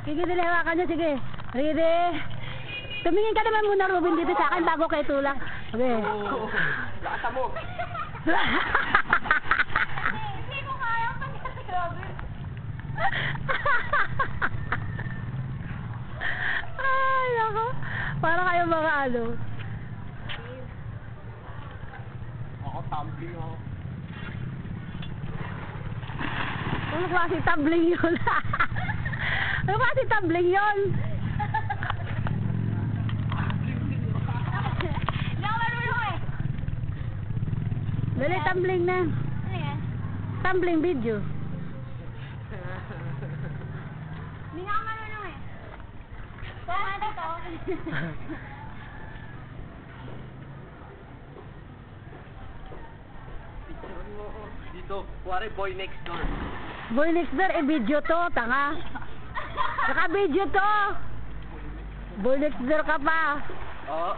Sige, dilihawakan niyo, sige. Ready? Tumingin ka naman muna, Ruben, dito sa akin bago kay tulak. Okay. Lakas mo. Hindi ko kaya pag si Robin. Ay, ako. Para kayo mga ano. Ako tumbling ako. Ano klase tumbling yun? Ano klase tumbling yun? Hindi ako marunong eh. Dali, tumbling na. Ano yan? Tumbling video. Hindi nga ako marunong eh. Kung ano to? Picture mo ako. Dito, kuwari boy next door. Boy next door, video to, tanga. Naka-video to. Boy next door ka pa. Oo.